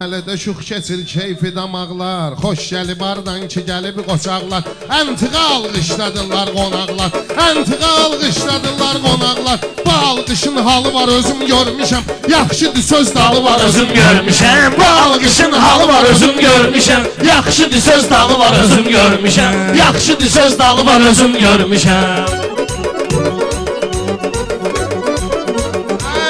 Məhəllədə şux keçir keyfi damaqlar, xoş gəlib ardan ki gəlib qoçaqlar, əntiqə alqışladılar qonaqlar, əntiqə alqışladılar qonaqlar. Bu alqışın halı var özüm görmüşəm, yaxşıdır söz dalı var özüm görmüşəm. Bu alqışın halı var özüm görmüşəm, yaxşıdır söz dalı var özüm görmüşəm, yaxşıdır söz dalı var özüm görmüşəm.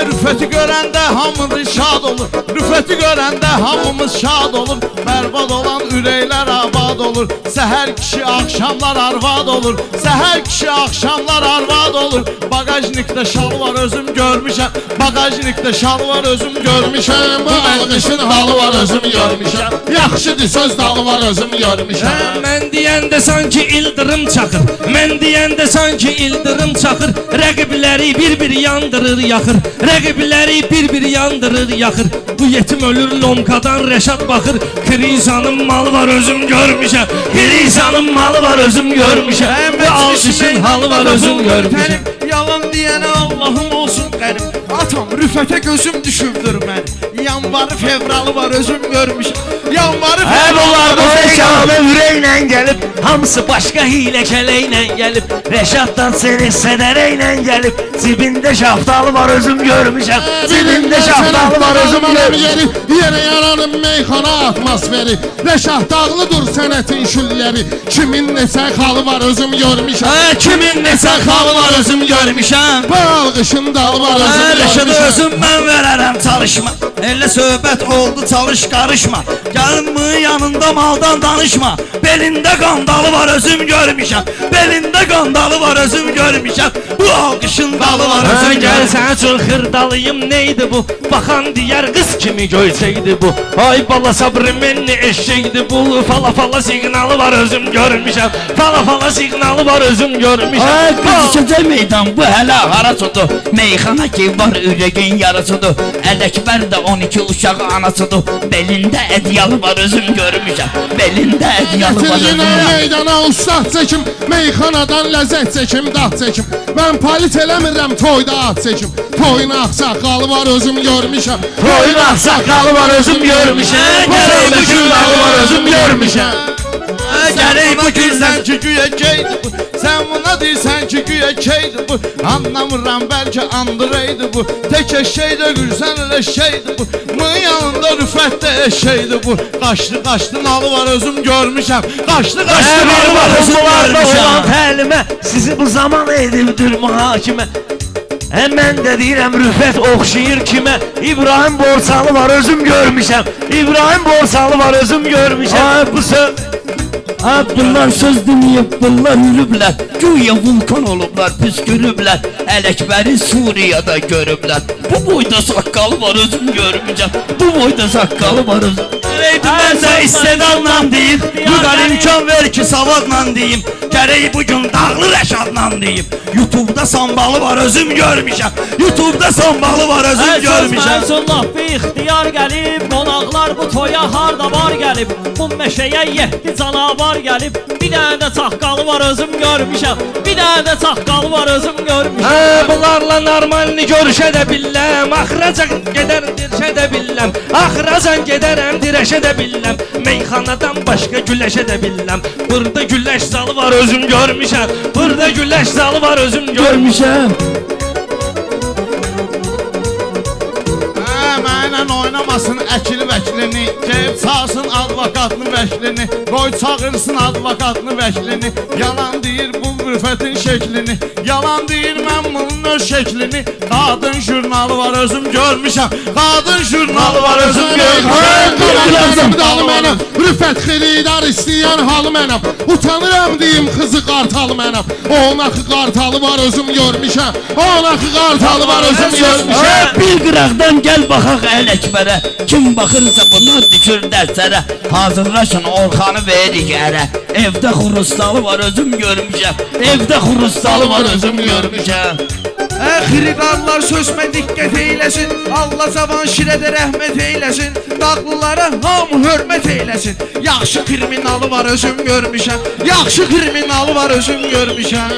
Rüfəti görəndə hamımız şad olur, Rüfəti görəndə hamımız şad olur. Bərbad olan ürəklər abad olur, səhər kişi axşamlar arvad olur, səhər kişi axşamlar arvad olur. Bagajnikdə şal var özüm görmüşəm, bagajnikdə şal var özüm görmüşəm. Bu alqışın halı var özüm görmüşəm, yaxşıdır söz dalı var özüm görmüşəm. Mən deyəndə sanki ildırım çaxır, mən deyəndə sanki ildırım çaxır. Rəqibləri bir-bir yandırır, yaxır, rəqibləri bir-bir yandırır, yaxır. Bu yetim ölür lomkadan Rəşad baxır. Krizanın malı var özüm görmüşəm, Krizanın malı var özüm görmüşəm. Bu alqışın halı var özüm görmüşəm. Yalan deyənə Allahım olsun qənim, atam Rüfətə gözüm düşübdür mənim. Yanvarı fevralı var özüm görmüşəm, yanvarı Bunlar bu fevralı zekanı ürəklə gəlib, hamısı başqa hilə-kələklə gəlib. Rəşaddan seni sədərəklə gəlib, cibində şaftalı var özüm görmüşəm, cibində şaftalı var özüm görmüşəm. Yerə yaranın meyxana atmosferi, Rəşad dağlıdır sənətin şülləri. Kimin neçə xalı var özüm görmüşəm, Kimin neçə xalı var özüm görmüşəm. bu alqışın dalı var özüm Rəşadı görmüşəm. özüm mən verərəm çalışma, elə söhbət oldu çalış qarışma. Gəlin yanında maldan danışma, belində qandalı var özüm görmüşəm, belində qandalı var özüm görmüşəm. Bu alqışın dalı var özüm görmüşəm. Gəl sənə çox xırdalıyım neydi bu, baxan deyər qız kimi göyçəkdi bu. Ay bala sabrı menni eşşəkdi bu, fala fala siqnalı var özüm görmüşəm, fala fala siqnalı var özüm görmüşəm. Qızıçacaq meydan bu hələ haraçıdır, meyxana ki var ürəyin yarasıdır. Ələkbər də 12 uşağı anasıdır, belində ədyalı var özüm görmüşəm, belində ədyalı var özüm Gətirin görmüşəm. meydana ustad çəkim, meyxanadan ləzzət çəkim, dad çəkim. Mən palit eləmirəm toyda at çəkim, toyun ağsaqqalı var özüm görmüşəm, Toyun ağsaqqalı var özüm görmüşəm, gərək bu günləri var özüm görmüşəm. Gərək bu gündən ki güya keydi bu, sən buna deyirsən ki güya keydi bu. Anlamıram bəlkə andıraydı bu, tək eşşəkdə gülsən elə şeydi bu. Mığın yanında rüfətdə eşşəkdi bu. Qaçdı qaçdı nalı var özüm görmüşəm, qaçdı qaçdı nalı var özüm görmüşəm. Təlimə sizi bu zaman edildir mühakimə. Mən də deyirəm rüfət oxşayır kimə. İbrahim Borsalı var özüm görmüşəm, İbrahim Borsalı var özüm görmüşəm. Bu söz Bunlar söz dinləyib, bunlar yürüblər, güya vulkan olublar, püskürüblər. Ələkbəri Suriyada görüblər, bu boyda saqqalı var özüm görmüşəm, bu boyda saqqalı var özüm. mən də istedadla deyim, yuqarı imkan ver ki savadla deyim. Gərək bugün dağlı Rəşadla deyim. YouTube'da sambalı var özüm görmüşəm, YouTube'da sambalı var özüm görmüşəm. Məzunlah bir ixtiyar gəlib, qonaqlar bu toya harda var gəlib. Bu meşəyə 7 canavar gəlib, bir dənə də çaqqalı var özüm görmüşəm, bir dənə də çaqqalı var özüm görmüşəm. Bunlarla normalni görüşə də billəm, axıraca gedər dirşə də billəm, axıracan gedərəm dirəşə də billəm, meyxanadan başqa güləşə də billəm. Burada güləş zalı var özüm görmüşəm, burada güləş zalı var özüm görmüşəm. Mənlə oynamasın əkili vəkilini, gəlib çağırsın advokatını vəkilini, qoy çağırsın advokatını vəkilini. Yalan deyir bu rüfətin şəklini, yalan deyir mən bunun öz şəklini. Qadın jurnalı var özüm görmüşəm, qadın jurnalı var özüm görmüşəm. Dalı mənəm, rüfət xeridar istəyən halı mənəm, utanıram deyim qızı qartalı mənəm. Onun axı qartalı var özüm görmüşəm, onun axı qartalı var özüm görmüşəm. Bir qıraqdan gəl baxaq Ələkbərə, kim baxırsa buna düşür dərsərə. Hazırlaşın Orxanı veririk ərə, evdə xurustalı var özüm görmüşəm, evdə xurustalı var özüm görmüşəm. Xiridarlar sözmə diqqət eyləsin, Allah cavan şirədə rəhmət eyləsin, dağlılara hamı hörmət eyləsin. Yaxşı kriminalı var özüm görmüşəm, yaxşı kriminalı var özüm görmüşəm.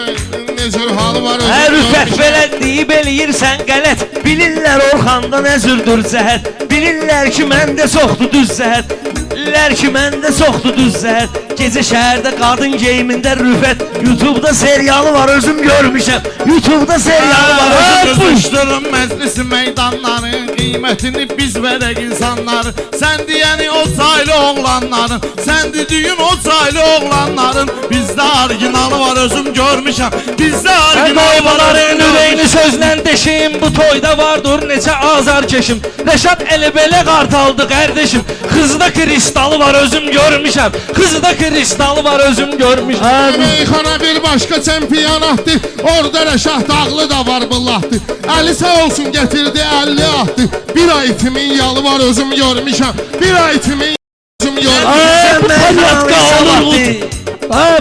cür halı var özüm Rüfət görmüşəm. belə deyib eləyirsən qələt. Bilirlər Orxanda nə zürdür zəhər. Bilirlər ki məndə çoxdur düz zəhər. Bilirlər ki məndə çoxdur düz zəhər. Gecə şəhərdə qadın geyimində Rüfət. YouTube'da serialı var özüm görmüşəm. YouTube'da serialı var özüm Qızışdırın məclisi meydanların qiymətini biz verək insanların. Sən deyəni o çaylı oğlanların, sən dediyin o çaylı oğlanların. Bizdə originalı var özüm görmüşəm. Bizdə originalı var Qaybaların özüm ürəyini görmüşəm. sözlə deşim. Bu toyda vardır neçə azar keşim. Rəşad elə-belə qartaldı qardeşim. Kızda kristalı var özüm görmüşəm. Kızda kristalı var özüm görmüşəm. Meyxana bir başqa çempionatdır. Orada Rəşad Dağlı da var bıllahtı. Əli sağ olsun getirdi 50 attı. Bir ay itimin yalı var özüm görmüşəm. Bir ay itimin özüm görmüşəm. Bu panyatka olur.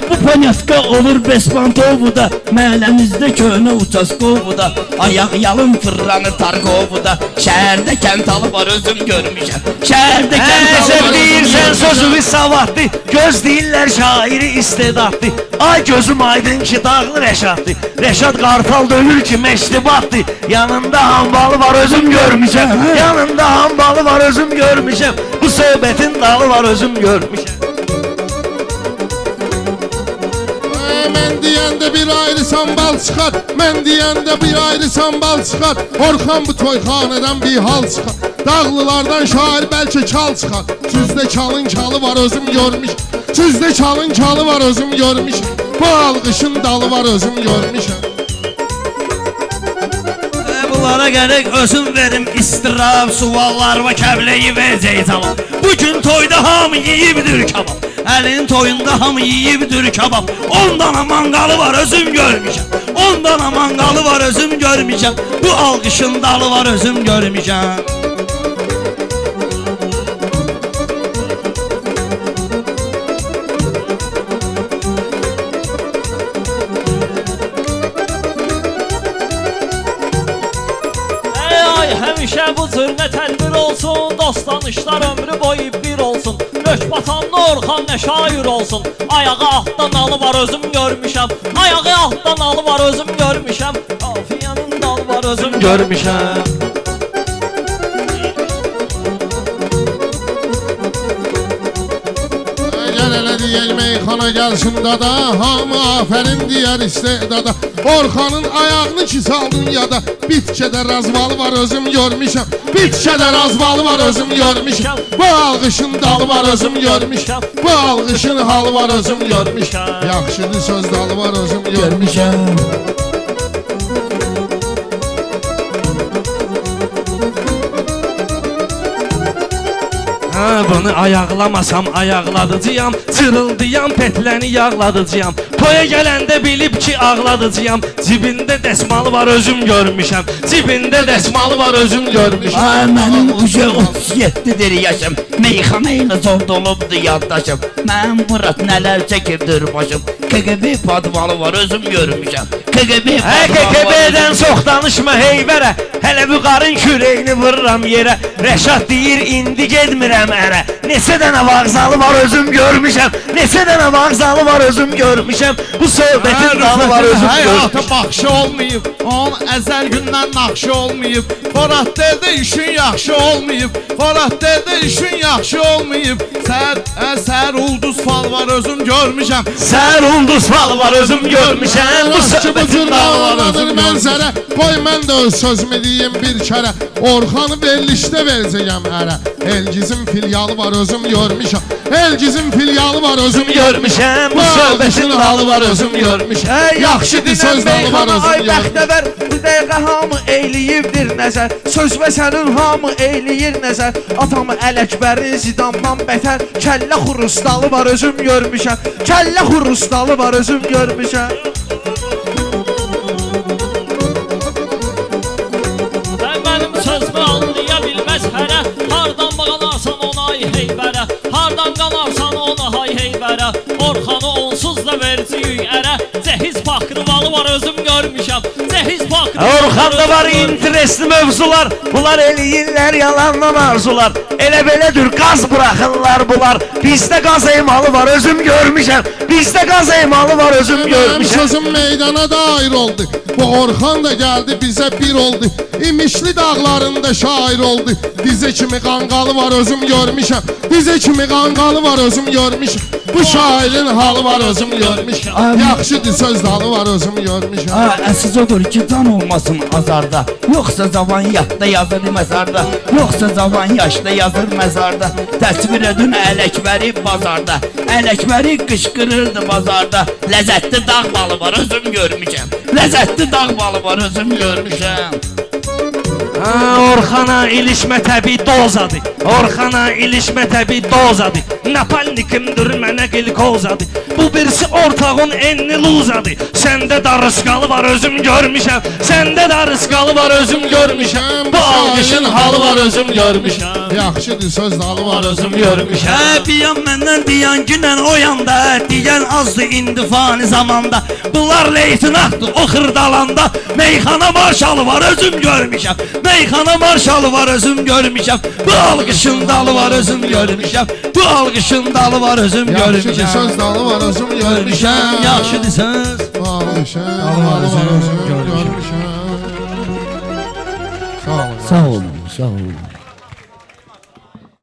Bu panyatka olur Bespantovu'da. Məhəlləmizdə köhnə uçaskovuda. Ayaq yalın fırlanır Tarkovuda. Şəhərdə kəntalı var özüm görmüşəm. Şəhərdə kəntalı Sən var özüm deyirsən görmüşəm. sözü savadlı. Göz deyirlər şairi istedadlı. Ay gözüm aydın ki dağlı Rəşaddı. Rəşad Qartal dönür ki məştibatdı. Yanında hambalı var özüm görmüşəm. Yanında hambalı var özüm görmüşəm. Bu söhbətin dalı var özüm görmüşəm. Mən deyəndə bir ayrı sambal çıxar. Mən deyəndə bir ayrı sambal çıxar. Orxan bu toyxanadan bir hal çıxar. Dağlılardan şair bəlkə çal çıxar. Sizdə çalın çalı var özüm görmüş. Sizdə çalın çalı var özüm görmüş. Bu alqışın dalı var özüm görmüşəm. Bunlara gerek özüm verim istirab suallar ve kəbləyi verəcək tamam. Bugün toyda hamı yiyibdir kebab. Elin toyunda hamı yiyibdir kebab. 10 dana mangalı var özüm görmüşəm. 10 dana mangalı var özüm görmüşəm. Bu alqışın dalı var özüm görmüşəm. Həmişə bu cür tədbir olsun. Dostanışlar ömrü boyu bir olsun. Rök batanlı Orxan nə şair olsun. Ayağı altdan alı var özüm görmüşəm. Ayağı altdan alı var özüm görmüşəm. Kafiyanın dalı var özüm Görmüşəm. Gəl elə deyək meyxana gəlsin dada. Hamı afərin deyər istedada. Orxanın ayağını ki saldın yada. Bitçədə razvalı var özüm görmüşəm. Bitçədə razvalı var özüm görmüşəm. Bu alqışın dalı var özüm görmüşəm. Bu alqışın halı var özüm görmüşəm. Yaxşıdır söz dalı var özüm görmüşəm. Bunu ayaqlamasam ayaqladıcıyam. Cırıldıyam petləni yağladıcıyam. Toya gələndə bilib ki ağladıcıyam. Cibində dəsmalı var özüm görmüşəm. Cibində dəsmalı var özüm görmüşəm. Ay mənim uca 37'dir yaşım. Meyxana ilə zor dolubdu yaddaşım. Mən Murat nələr çəkibdir başım. KGB padvalı var özüm görmüşəm. KGB padvalı var KGB-dən çox danışma heyvərə. Hələ bu qarın kürəyini vururam yerə. Rəşad deyir indi getmirəm ərə. Neçə dənə vağzalı var özüm görmüşəm. Neçə dənə vağzalı var özüm görmüşəm. Bu söhbətin dalı var özüm görmüşəm. Həyata baxışı olmayıb, onun əzəl gündən naxşı olmayıb. Foratlərdə işin yaxşı olmayıb, Foratlərdə işin yaxşı olmayıb. Səhər ulduz fal var özüm görmüşəm. Səhər ulduz fal var özüm görmüşəm. Bu Yaxşı bu cür söhbətin dalı var dağlanadır özüm mənzərə. Qoy mən də öz sözümü deyim bir kərə. Orxanı verilişdə verəcəyəm ərə. Elgizin filialı var özüm görmüşəm. Elgizin filialı var özüm görmüşəm. Bu söhbətin dalı var özüm görmüşəm. Yaxşıdır söz dalı var özüm görmüşəm. Bəxtəvər bu dəqiqə hamı eyləyibdir nəzər. Söz və sənin hamı eyləyir nəzər. Atamı Ələkbərin Zidandan bətər. Kəllə xurustalı var özüm görmüşəm. Kəllə xurustalı var özüm görmüşəm. Mənim sözümü anlaya bilməz hərə. Hardan bağlanarsan ona ay heyvərə. Hardan qalarsan ona hay heyvərə. Orxanı onsuz da verciyik ərə. Cehiz Pakrıvalı var özüm görmüşəm. Cehiz Pakrıvalı. Orxan Oranda var interesli mövzular. Bunlar eləyirlər yalandan arzular. Elə belədir qaz bırakırlar bunlar. Bizdə qaz emalı var özüm görmüşəm. Bizdə qaz emalı var özüm Benim görmüşəm. sözüm meydana dair oldu. Bu Orxan da geldi bize bir oldu. İmişli dağlarında şair oldu. Dize kimi qanqalı var özüm görmüşəm. Dize kimi qanqalı var özüm görmüşəm. Bu şairin halı var özüm görmüşəm. Yaxşıdır söz dalı var özüm görmüşəm. Ha, əsas odur ki can olmasın azarda. Yoxsa zavan yadda yazır məzarda. Yoxsa zavan yaşda yazır məzarda. Təsvir edin Ələkbəri bazarda. Ələkbəri qışqırırdı bazarda. Ləzzətli dağ balı var özüm görmüşəm. Ləzzətli dağ balı var özüm görmüşəm. Orxana ilişmə təbi dozadır. Orxana ilişmə təbi dozadır. Napalnikimdir mənə glikozadır. Bu birisi ortağın enli luzadır. Səndə darısqalı var özüm görmüşəm. Səndə darısqalı var özüm görmüşəm. Bu alqışın halı var özüm görmüşəm. Yaxşıdır söz dalı var özüm Görmüşəm. Hə, biyan məndən diyan günən o yanda. Digən azdı indi fani zamanda. Bunlar leytinatdır o xırdalanda. Meyxana marşalı var özüm görmüşəm. Meyxana marşalı var özüm görmüşəm. Bu alqışın dalı var özüm görmüşəm. Bu alqışın dalı var özüm Yaxşıdır görmüşəm. söz dalı var özüm görmüşəm. Yaxşıdır söz. Almışam, dalı var özüm görmüşəm. Sağ olun. Sağ olun, sağ olun.